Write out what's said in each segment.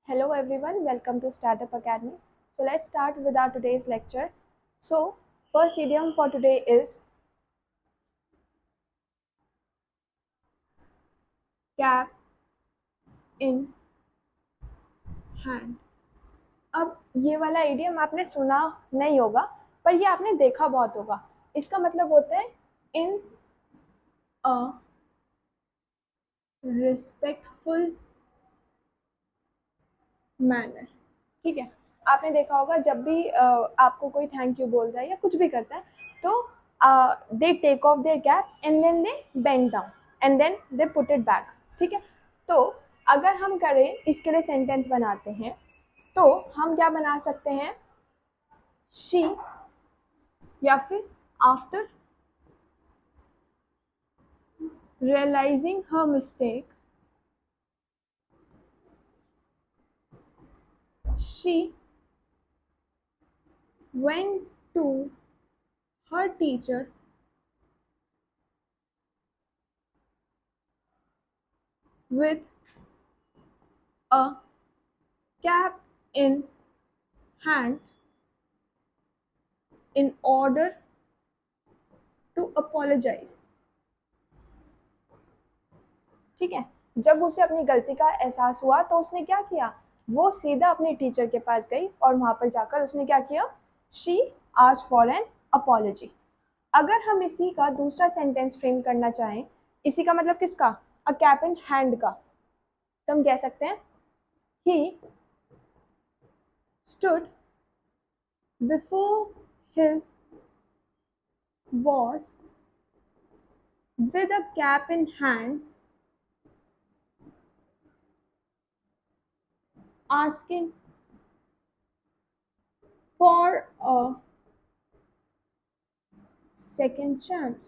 Hello everyone, welcome to Startup Academy. So let's start with our today's lecture. So first idiom for today is cap in hand. अब ये वाला idiom आपने सुना नहीं होगा, पर ये आपने देखा बहुत होगा. इसका मतलब होता है in a respectful manner. ठीक है, आपने देखा होगा जब भी आपको कोई थैंक यू बोलता है या कुछ भी करता है तो they take off their cap and then they bend down and then they put it back. ठीक है, तो अगर हम करें इसके लिए सेंटेंस बनाते हैं तो हम क्या बना सकते हैं, शी या फिर after realising her mistake she went to her teacher with a cap in hand in order to apologize. ठीक है, जब उसे अपनी गलती का एहसास हुआ तो उसने क्या किया, वो सीधा अपने टीचर के पास गई और वहां पर जाकर उसने क्या किया, she asked for an apology. अगर हम इसी का दूसरा सेंटेंस फ्रेम करना चाहें, इसी का मतलब किसका, अ कैप इन हैंड का, तो हम कह सकते हैं he stood before his boss with a cap in hand asking for a second chance.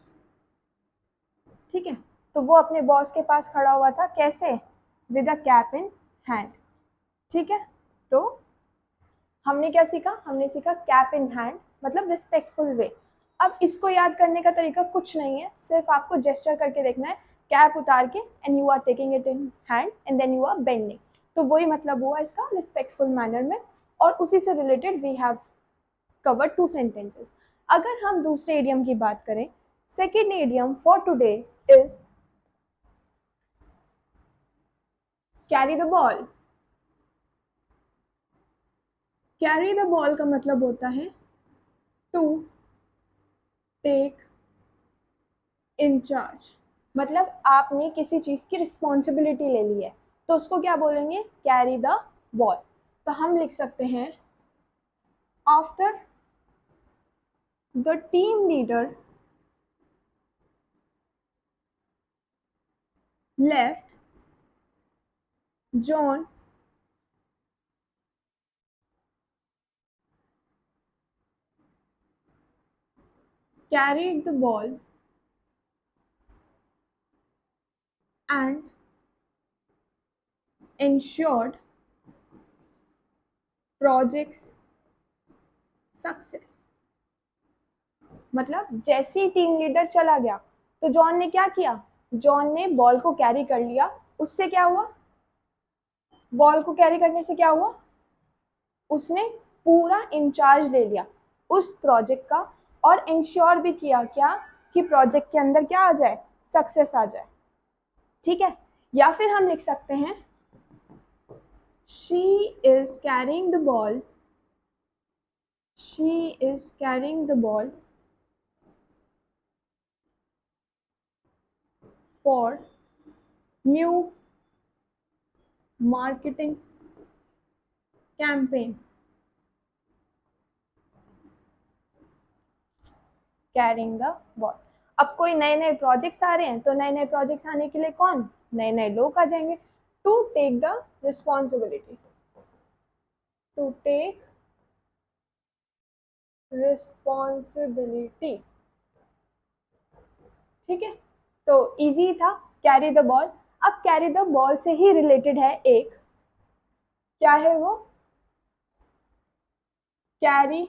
ठीक है, तो वो अपने बॉस के पास खड़ा हुआ था, कैसे, with a cap in hand. ठीक है, तो हमने क्या सीखा, हमने सीखा कैप इन हैंड मतलब रिस्पेक्टफुल वे. अब इसको याद करने का तरीका कुछ नहीं है, सिर्फ आपको जेस्चर करके देखना है, कैप उतार के and you are taking it in hand and then you are bending. तो वही मतलब हुआ इसका रिस्पेक्टफुल मैनर में, और उसी से related we have covered two sentences. अगर हम दूसरे इडियम की बात करें, second idiom for today is carry the ball. Carry the ball का मतलब होता है टू टेक इन चार्ज. मतलब आपने किसी चीज की रिस्पॉन्सिबिलिटी ले ली है तो उसको क्या बोलेंगे, कैरी द बॉल. तो हम लिख सकते हैं after the team leader left, John carried the ball and ensured project's success. मतलब जैसे ही टीम लीडर चला गया तो जॉन ने क्या किया, जॉन ने बॉल को कैरी कर लिया. उससे क्या हुआ, बॉल को कैरी करने से क्या हुआ, उसने पूरा इंचार्ज ले लिया उस प्रोजेक्ट का, और इंश्योर भी किया क्या, कि प्रोजेक्ट के अंदर क्या आ जाए, सक्सेस आ जाए. ठीक है, या फिर हम लिख सकते हैं she is carrying the ball, she is carrying the ball for new marketing campaign. Carrying the ball. अब कोई नए नए प्रोजेक्ट्स आ रहे हैं तो नए नए प्रोजेक्ट्स आने के लिए कौन, नए नए लोग आ जाएंगे. To take the responsibility, to take responsibility. ठीक है, तो इजी था कैरी द बॉल. अब कैरी द बॉल से ही रिलेटेड है एक, क्या है वो, कैरी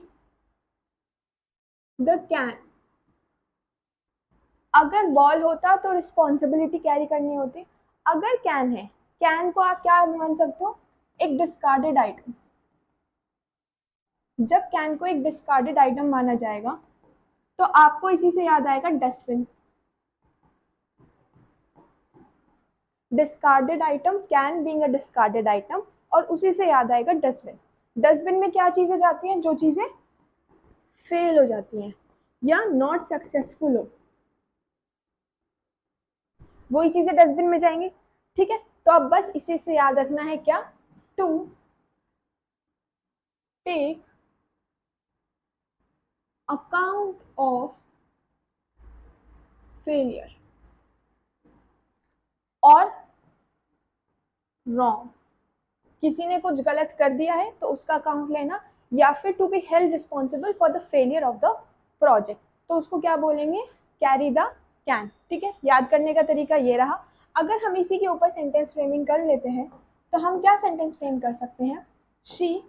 द कैन. अगर बॉल होता तो रिस्पॉन्सिबिलिटी कैरी करनी होती, अगर कैन है, कैन को आप क्या मान सकते हो, एक डिस्कार्डेड आइटम, जब कैन को एक डिस्कार्डेड आइटम माना जाएगा तो आपको इसी से याद आएगा dustbin. Discarded item, can being a discarded item, और उसी से याद आएगा डस्टबिन। डस्टबिन में क्या चीजें जाती हैं? जो चीजें फेल हो जाती हैं या नॉट सक्सेसफुल हो, वही चीजें डस्टबिन में जाएंगी। ठीक है, तो अब बस इसी से याद रखना है क्या? To take account of failure और रॉन्ग। किसी ने कुछ गलत कर दिया है तो उसका अकाउंट लेना, या फिर to be held responsible for the failure of the project, तो उसको क्या बोलेंगे? Carry the can. ठीक है, याद करने का तरीका ये रहा। अगर हम इसी के ऊपर सेंटेंस फ्रेमिंग कर लेते हैं तो हम क्या सेंटेंस फ्रेम कर सकते हैं? She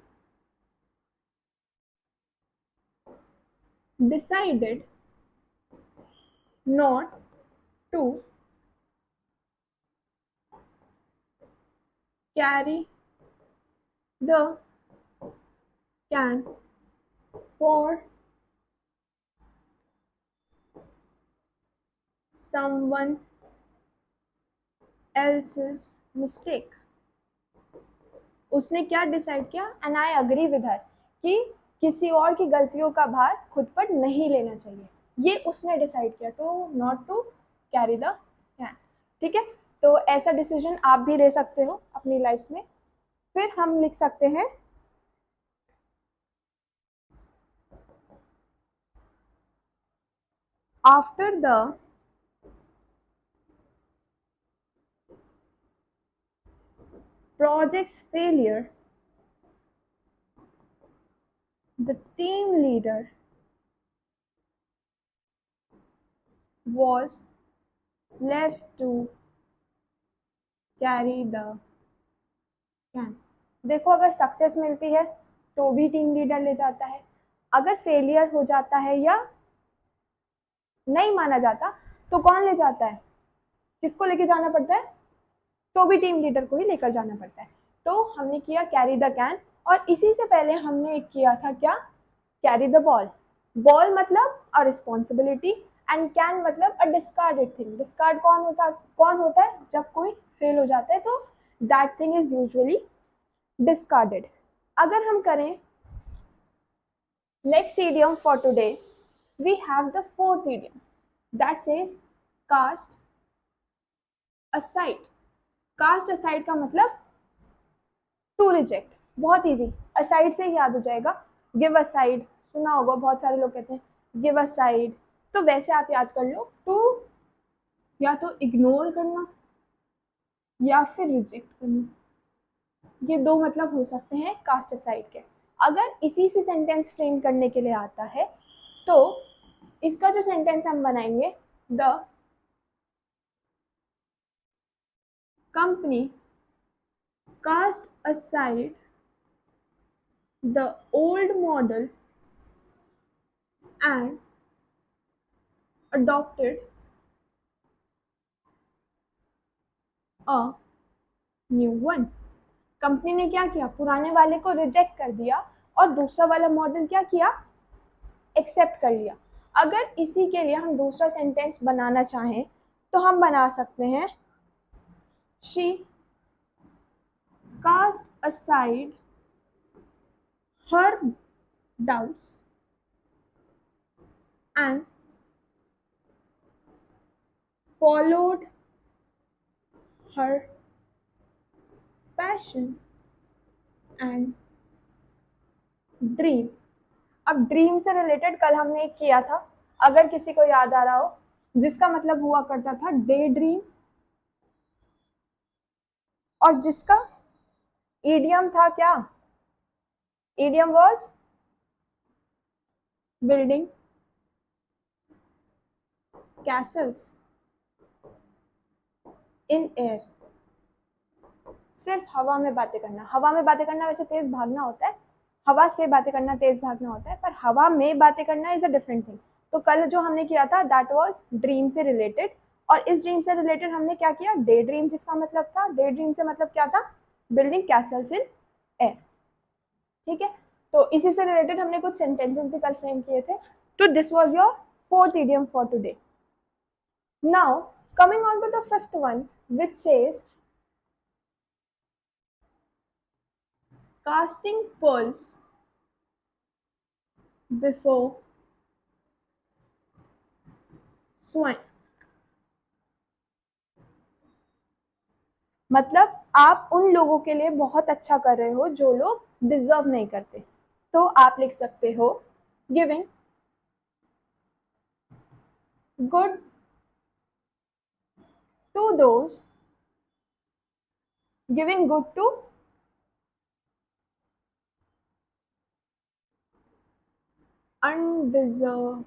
decided not to carry the can for someone else's mistake। उसने क्या डिसाइड किया? And I agree with her, कि किसी और की गलतियों का भार खुद पर नहीं लेना चाहिए, ये उसने डिसाइड किया, तो not to carry the can. ठीक है, तो ऐसा डिसीजन आप भी ले सकते हो अपनी लाइफ में। फिर हम लिख सकते हैं after the project's failure, the team leader was left to carry the can। देखो, अगर सक्सेस मिलती है तो भी टीम लीडर ले जाता है, अगर फेलियर हो जाता है या नहीं माना जाता तो कौन ले जाता है? किसको लेके जाना पड़ता है? तो भी टीम लीडर को ही लेकर जाना पड़ता है। तो हमने किया कैरी द कैन, और इसी से पहले हमने एक किया था क्या? Carry the ball. बॉल मतलब अ रिस्पॉन्सिबिलिटी, एंड कैन मतलब अ डिस्कार्डेड थिंग। डिस्कार्ड कौन होता है? जब कोई फेल हो जाता है तो that thing is usually discarded. अगर हम करें next idiom for today, we have the fourth idiom that says cast aside। cast aside का मतलब टू रिजेक्ट। बहुत इजी, असाइड से ही याद हो जाएगा। गिव असाइड सुना होगा, बहुत सारे लोग कहते हैं गिव असाइड, तो वैसे आप याद कर लो, टू या तो इग्नोर करना या फिर रिजेक्ट करना, ये दो मतलब हो सकते हैं कास्ट असाइड के। अगर इसी से सेंटेंस फ्रेम करने के लिए आता है तो इसका जो सेंटेंस हम बनाएंगे, the company cast aside the old model and adopted a new one। Company ने क्या किया? पुराने वाले को रिजेक्ट कर दिया और दूसरा वाला मॉडल क्या किया? एक्सेप्ट कर लिया। अगर इसी के लिए हम दूसरा सेंटेंस बनाना चाहें तो हम बना सकते हैं she cast aside her doubts and followed her passion and dream. अब ड्रीम से रिलेटेड कल हमने एक किया था, अगर किसी को याद आ रहा हो, जिसका मतलब हुआ करता था डे ड्रीम, और जिसका ईडियम था क्या? Idiom was building Castle's in air. सिर्फ हवा में बातें करना। हवा में बातें करना वैसे तेज भागना होता है, हवा से बातें करना तेज भागना होता है, पर हवा में बातें करना इज अ डिफरेंट थिंग। तो कल जो हमने किया था दैट वाज ड्रीम से रिलेटेड, और इस ड्रीम से रिलेटेड हमने क्या किया? डे ड्रीम, जिसका मतलब था, डे ड्रीम से मतलब क्या था? Building Castle's in air. ठीक है, तो इसी से रिलेटेड हमने कुछ सेंटेंसेस भी कल फ्रेम किए थे। तो this was your fourth idiom for today. Now coming on to the fifth one which says casting pearls before swine। मतलब आप उन लोगों के लिए बहुत अच्छा कर रहे हो जो लोग डिजर्व नहीं करते। तो आप लिख सकते हो giving good to those giving good to undeserved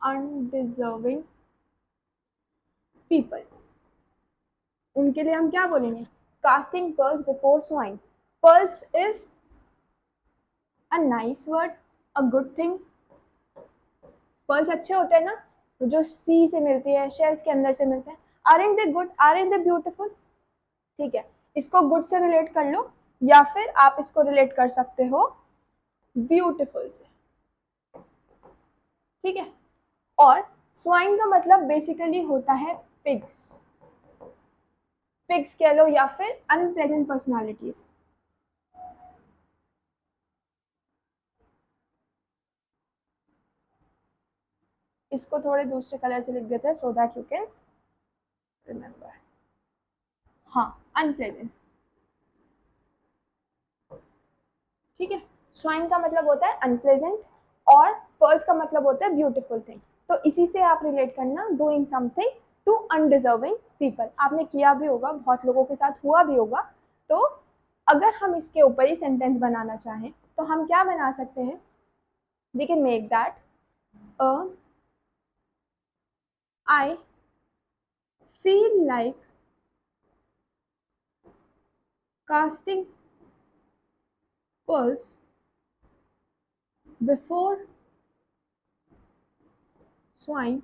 undeserving people। उनके लिए हम क्या बोलेंगे? Casting pearls before swine. Pearls is a nice word, a good thing. Pearls अच्छे होते हैं ना, जो सी से मिलती है, शेल्स के अंदर से मिलते हैं। आरंट दे गुड, आरंट दे ब्यूटीफुल? ठीक है, इसको गुड से रिलेट कर लो या फिर आप इसको रिलेट कर सकते हो ब्यूटीफुल से। ठीक है, और स्वाइन का मतलब बेसिकली होता है पिग्स। पिग्स कह लो या फिर अनप्लेजेंट पर्सनालिटीज। इसको थोड़े दूसरे कलर से लिख देते हैं so that you can remember. हाँ, अनप्लेजेंट। ठीक है, स्वाइन का मतलब होता है अनप्लेजेंट और पर्ल्स का मतलब होता है ब्यूटीफुल थिंग। तो इसी से आप रिलेट करना doing something to undeserving people. आपने किया भी होगा, बहुत लोगों के साथ हुआ भी होगा। तो अगर हम इसके ऊपर ही सेंटेंस बनाना चाहें तो हम क्या बना सकते हैं? We can make that I feel like casting pearls before swine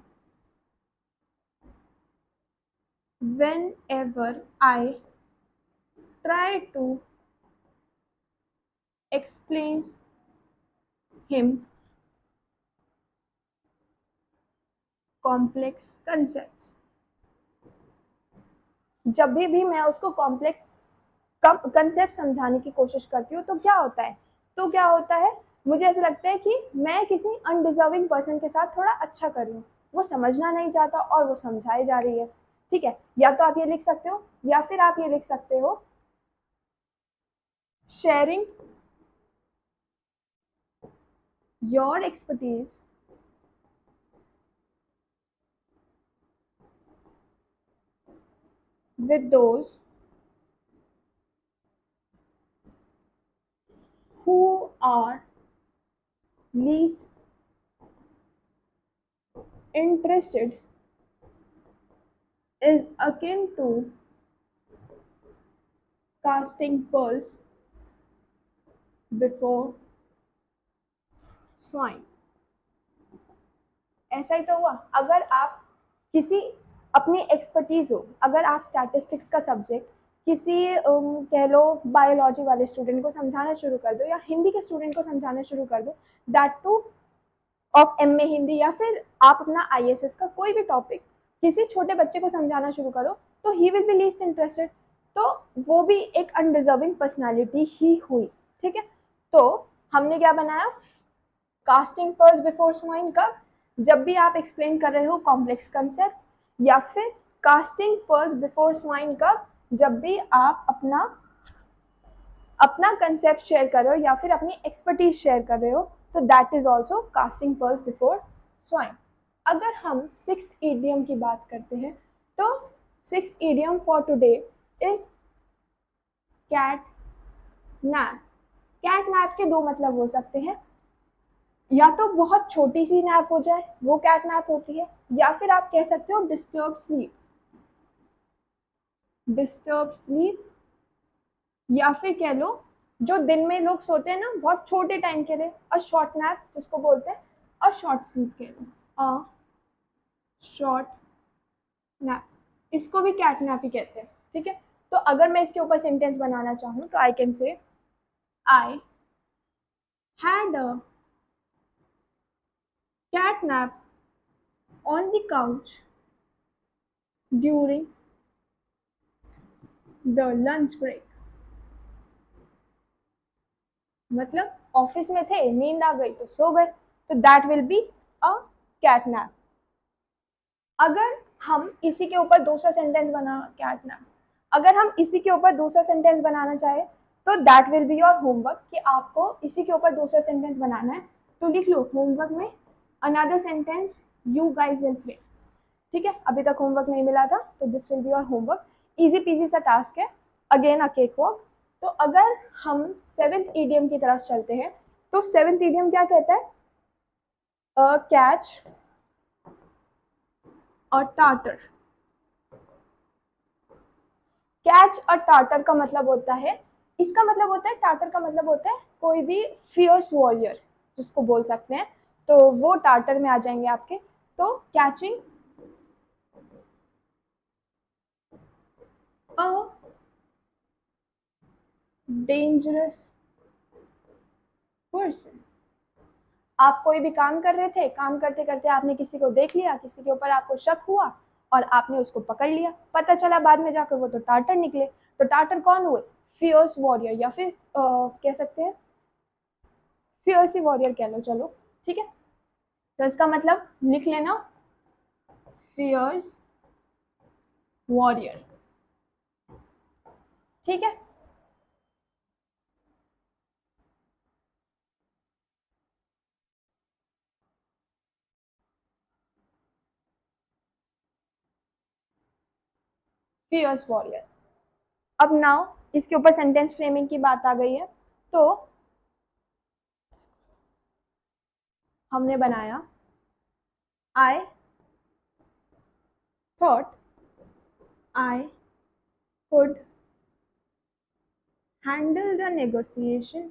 whenever I try to explain him complex concepts। जब भी मैं उसको कॉम्प्लेक्स कंसेप्ट समझाने की कोशिश करती हूँ तो क्या होता है? मुझे ऐसा लगता है कि मैं किसी अनडिजर्विंग पर्सन के साथ थोड़ा अच्छा कर रही हूँ, वो समझना नहीं चाहता और वो समझाई जा रही है। ठीक है, या तो आप ये लिख सकते हो या फिर आप ये लिख सकते हो sharing your expertise with those who are least interested is akin to casting pearls before swine। ऐसा ही तो हुआ, अगर आप किसी अपनी एक्सपर्टीज हो, अगर आप स्टैटिस्टिक्स का सब्जेक्ट किसी कह लो बायोलॉजी वाले स्टूडेंट को समझाना शुरू कर दो या हिंदी के स्टूडेंट को समझाना शुरू कर दो, that two of MA Hindi, या फिर आप अपना आईएसएस का कोई भी टॉपिक किसी छोटे बच्चे को समझाना शुरू करो, तो he will be least interested. तो वो भी एक अनडिजर्विंग पर्सनालिटी ही हुई। ठीक है, तो हमने क्या बनाया? कास्टिंग पर्ल्स बिफोर स्वाइन कब? जब भी आप एक्सप्लेन कर रहे हो कॉम्प्लेक्स कंसेप्ट, या फिर कास्टिंग पर्ल्स बिफोर स्वाइन कब? जब भी आप अपना कंसेप्ट शेयर कर रहे हो या फिर अपनी एक्सपर्टीज शेयर कर रहे हो, तो that is also casting pearls before swine. अगर हम सिक्स्थ ईडियम की बात करते हैं तो sixth idiom for today is cat nap. Cat nap के दो मतलब हो सकते हैं, या तो बहुत छोटी सी नैप हो जाए वो कैट नैप होती है, या फिर आप कह सकते हो डिस्टर्ब स्लीप। डिस्टर्ब स्लीप, या फिर कह लो जो दिन में लोग सोते हैं ना बहुत छोटे टाइम के लिए, अ शॉर्ट नैप जिसको बोलते हैं, अ शॉर्ट स्लीप कह लो, अ शॉर्ट नैप, इसको भी कैट नैप ही कहते हैं, ठीक है। तो अगर मैं इसके ऊपर सेंटेंस बनाना चाहूँ तो I can say I had a cat nap on the couch during the lunch break. मतलब ऑफिस में थे, नींद आ गई तो सो गए, तो that will be a cat nap. अगर हम इसी के ऊपर दूसरा सेंटेंस बना कैट नैप, अगर हम इसी के ऊपर दूसरा सेंटेंस बनाना चाहे तो that will be your homework, कि आपको इसी के ऊपर दूसरा सेंटेंस बनाना है। तो लिख लो होमवर्क में another sentence you guys will play, ठीक है। अभी तक होमवर्क नहीं मिला था तो this will be your homework, easy PG सा टास्क है, अगेन अ केक वॉक। तो अगर हम सेवेंथ ईडियम की तरफ चलते हैं तो सेवेंथ ईडियम क्या कहता है, कैच और टाटर। कैच और टाटर का मतलब होता है, इसका मतलब होता है, टाटर का मतलब होता है कोई भी फियर्स वॉरियर जिसको बोल सकते हैं, तो वो टाटर में आ जाएंगे आपके। तो कैचिंग अ डेंजरस पर्सन। आप कोई भी काम कर रहे थे, काम करते करते आपने किसी को देख लिया, किसी के ऊपर आपको शक हुआ और आपने उसको पकड़ लिया, पता चला बाद में जाकर वो तो टाटर निकले। तो टाटर कौन हुए, फियर्स वॉरियर, या फिर कह सकते हैं फियर्सी वॉरियर कह लो, चलो ठीक है। तो इसका मतलब लिख लेना फियर्स वॉरियर, ठीक है। Fears warrior. अब नाउ इसके ऊपर सेंटेंस फ्रेमिंग की बात आ गई है, तो हमने बनाया I thought I could handle the negotiation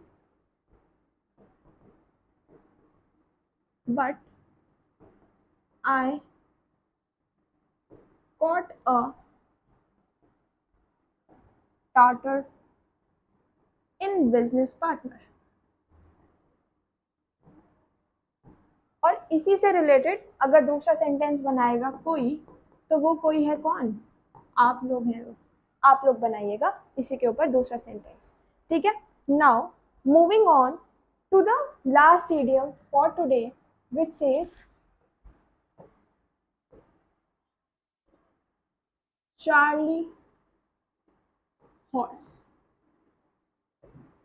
but I got a starter in business partner। और इसी से रिलेटेड अगर दूसरा सेंटेंस बनाएगा कोई, तो वो कोई है कौन, आप लोग हैं, वो आप लोग बनाइएगा इसी के ऊपर दूसरा सेंटेंस, ठीक है। Now moving on to the last idiom for today which is Charlie horse.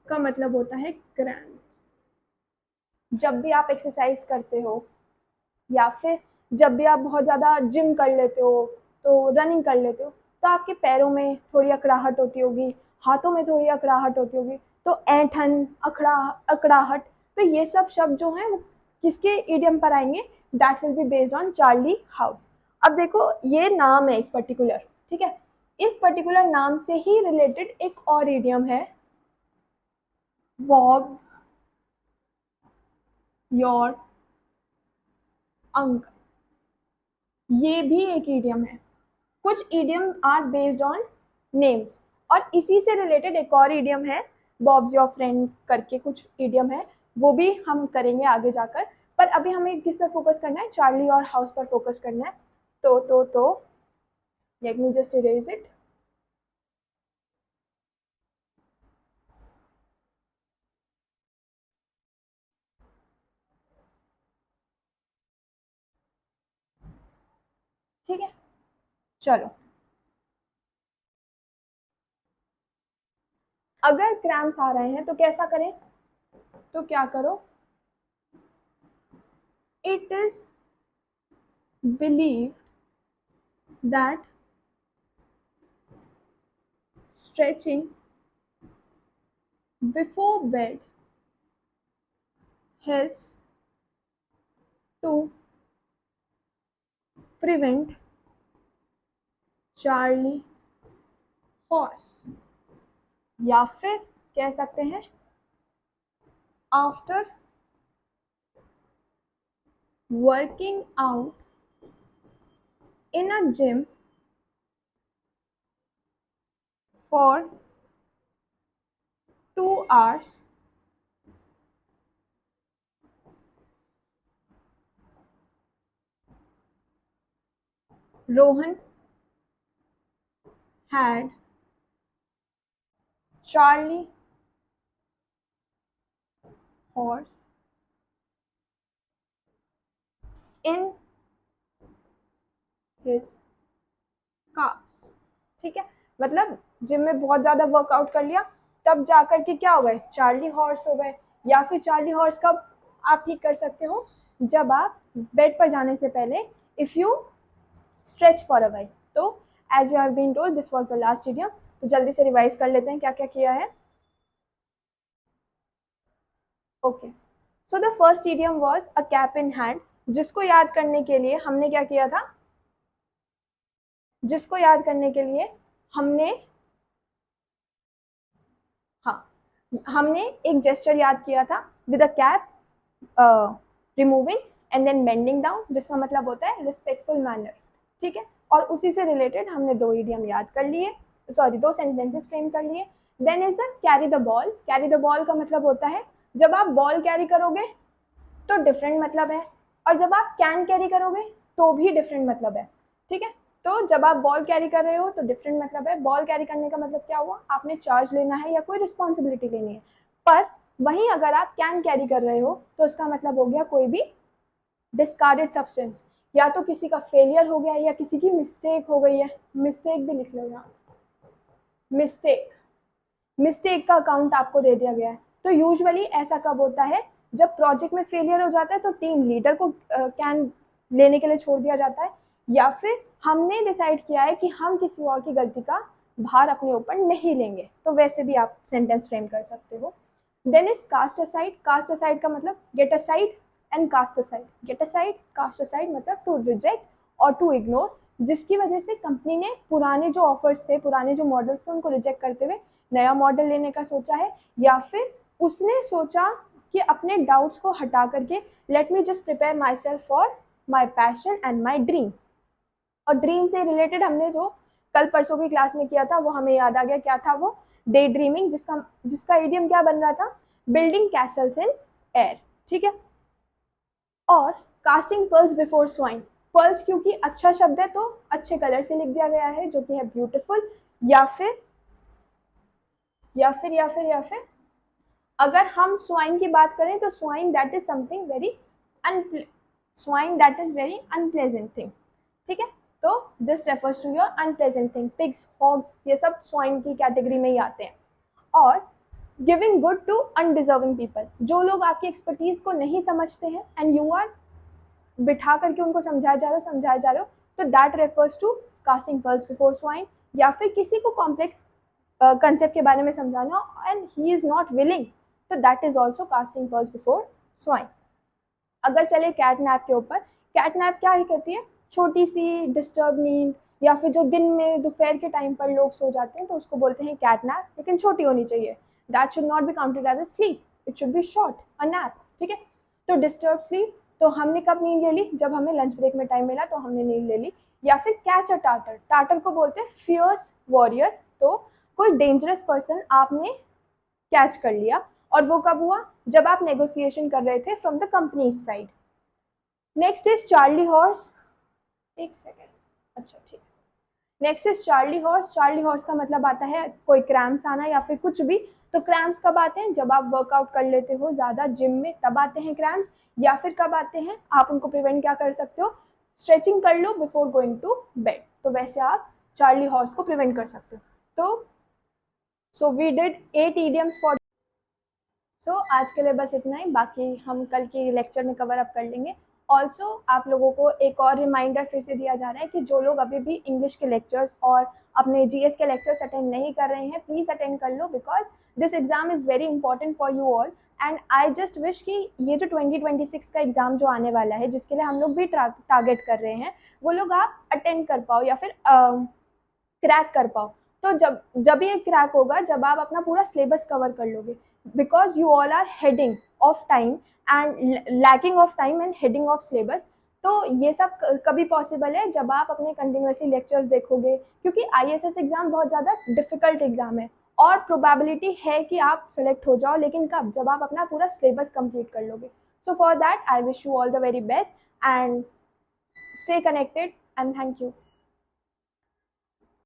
का मतलब होता है क्रैम्प्स। जब भी आप एक्सरसाइज करते हो या फिर जब भी आप बहुत ज़्यादा जिम कर लेते हो, तो रनिंग कर लेते हो, तो आपके पैरों में थोड़ी अकड़ाहट होती होगी, हाथों में थोड़ी अकड़ाहट होती होगी, तो ऐंठन अकड़ाहट, तो ये सब शब्द जो हैं वो किसके इडियम पर आएंगे, that will be based on Charlie house. अब देखो ये नाम है एक पर्टिकुलर, ठीक है, इस पर्टिकुलर नाम से ही रिलेटेड एक और इडियम है, बॉब योर अंकल। ये भी एक इडियम है। कुछ idiom are based on names, और इसी से रिलेटेड एक और इडियम है बॉब्स योर फ्रेंड करके, कुछ इडियम है, वो भी हम करेंगे आगे जाकर। पर अभी हमें किस पर फोकस करना है, चार्ली और हाउस पर फोकस करना है। तो let me just erase it. ठीक है, चलो। अगर क्रैम्स आ रहे हैं तो कैसा करें, तो क्या करो, it is believe that stretching before bed helps to prevent Charlie horse. या फिर कह सकते हैं after working out in a gym for 2 hours Rohan had Charlie horse in his calves। ठीक है, मतलब जिम में बहुत ज्यादा वर्कआउट कर लिया तब जाकर के क्या हो गए, चार्ली हॉर्स हो गए। या फिर चार्ली हॉर्स कब आप ठीक कर सकते हो, जब आप बेड पर जाने से पहले if you stretch for a while. तो as you have been told this was the last idiom. तो जल्दी से रिवाइज कर लेते हैं क्या क्या किया है। Okay, so the first idiom was a cap in hand, जिसको याद करने के लिए हमने क्या किया था, जिसको याद करने के लिए हमने, हाँ, हमने एक जेस्चर याद किया था with a cap removing and then bending down, जिसका मतलब होता है रिस्पेक्टफुल मैनर। ठीक है, और उसी से रिलेटेड हमने 2 इडियम याद कर लिए, सॉरी 2 सेंटेंसेस फ्रेम कर लिए। Then is the carry the ball. Carry the ball का मतलब होता है जब आप बॉल कैरी करोगे तो डिफरेंट मतलब है, और जब आप कैन कैरी करोगे तो भी डिफरेंट मतलब है। ठीक है, तो जब आप बॉल कैरी कर रहे हो तो डिफरेंट मतलब है। बॉल कैरी करने का मतलब क्या हुआ, आपने चार्ज लेना है या कोई रिस्पॉन्सिबिलिटी लेनी है। पर वहीं अगर आप कैन कैरी कर रहे हो तो उसका मतलब हो गया कोई भी डिस्कार्डेड सब्सटेंस, या तो किसी का फेलियर हो गया या किसी की मिस्टेक हो गई है। मिस्टेक भी लिख लो यहाँ, मिस्टेक, मिस्टेक का अकाउंट आपको दे दिया गया है। तो यूजुअली ऐसा कब होता है, जब प्रोजेक्ट में फेलियर हो जाता है तो टीम लीडर को कैन लेने के लिए छोड़ दिया जाता है, या फिर हमने डिसाइड किया है कि हम किसी और की गलती का भार अपने ऊपर नहीं लेंगे, तो वैसे भी आप सेंटेंस फ्रेम कर सकते हो। Then is cast aside. Cast aside का मतलब get aside and cast aside. Get aside, cast aside मतलब टू रिजेक्ट और टू इग्नोर, जिसकी वजह से कंपनी ने पुराने जो ऑफर्स थे, पुराने जो मॉडल्स थे उनको रिजेक्ट करते हुए नया मॉडल लेने का सोचा है, या फिर उसने सोचा कि अपने डाउट्स को हटा करके let me just prepare my self for my passion and my dream. और ड्रीम से रिलेटेड हमने जो कल परसों की क्लास में किया था वो हमें याद आ गया, क्या था वो, डे ड्रीमिंग, जिसका जिसका इडियम क्या बन रहा था, बिल्डिंग कैसल्स इन एयर। ठीक है, और casting pearls before swine. Pearls क्योंकि अच्छा शब्द है तो अच्छे कलर से लिख दिया गया है जो कि है ब्यूटीफुल, या फिर या फिर या फिर या फिर अगर हम स्वाइन की बात करें तो swine that is something very swine that is very unpleasant thing. ठीक है, तो this refers to your unpleasant thing, pigs, hogs, ये सब स्वाइन की कैटेगरी में ही आते हैं। और giving good to undeserving people, जो लोग आपकी एक्सपर्टीज को नहीं समझते हैं एंड यू आर बिठा करके उनको समझाए जा रहे हो, तो that refers to casting pearls before swine. या फिर किसी को कॉम्प्लेक्स कंसेप्ट के बारे में समझाना and he is not willing, तो that is also casting pearls before swine. अगर चले कैट नैप के ऊपर, कैट नैप क्या ही कहती है, छोटी सी डिस्टर्ब नींद, या फिर जो दिन में दोपहर के टाइम पर लोग सो जाते हैं तो उसको बोलते हैं कैट नैप, लेकिन छोटी होनी चाहिए। That should not be counted as a sleep, it should be short, a nap. ठीक है, तो डिस्टर्ब स्लीप, तो हमने कब नींद ले ली, जब हमें लंच ब्रेक में टाइम मिला तो हमने नींद ले ली। या फिर कैच अ टाटर, टाटर को बोलते हैं फियर्स वॉरियर, तो कोई डेंजरस पर्सन आपने कैच कर लिया, और वो कब हुआ, जब आप नेगोशिएशन कर रहे थे from the company side. Next is Charlie horse, एक सेकेंड, अच्छा ठीक, next is Charlie horse. Charlie horse का मतलब आता है कोई क्रैम्स आना या फिर कुछ भी। तो क्रैम्स कब आते हैं, जब आप वर्कआउट कर लेते हो ज्यादा जिम में तब आते हैं क्रैम्स। या फिर कब आते हैं, आप उनको प्रिवेंट क्या कर सकते हो, स्ट्रेचिंग कर लो बिफोर गोइंग टू बेड, तो वैसे आप चार्ली हॉर्स को प्रिवेंट कर सकते हो। तो so we did 8 idioms for, so आज के लिए बस इतना ही, बाकी हम कल की लेक्चर में कवर अप कर लेंगे। ऑल्सो आप लोगों को एक और रिमाइंडर फिर से दिया जा रहा है कि जो लोग अभी भी इंग्लिश के लेक्चर्स और अपने जीएस के लेक्चर्स अटेंड नहीं कर रहे हैं, प्लीज़ अटेंड कर लो, because this exam is very important for you all. And I just wish कि ये जो 2026 का एग्ज़ाम जो आने वाला है, जिसके लिए हम लोग भी टारगेट कर रहे हैं, वो लोग आप अटेंड कर पाओ या फिर क्रैक कर पाओ। तो जब ये क्रैक होगा जब आप अपना पूरा सिलेबस कवर कर लोगे, because you all are heading of time and lacking of time and heading of syllabus. तो ये सब कभी पॉसिबल है जब आप अपने कंटिन्यूसली लेक्चर्स देखोगे, क्योंकि आईएएस एग्ज़ाम बहुत ज़्यादा डिफ़िकल्ट एग्ज़ाम है और प्रोबेबिलिटी है कि आप सेलेक्ट हो जाओ, लेकिन कब? जब आप अपना पूरा सिलेबस कंप्लीट कर लोगे। So for that I wish you all the very best and stay connected and thank you.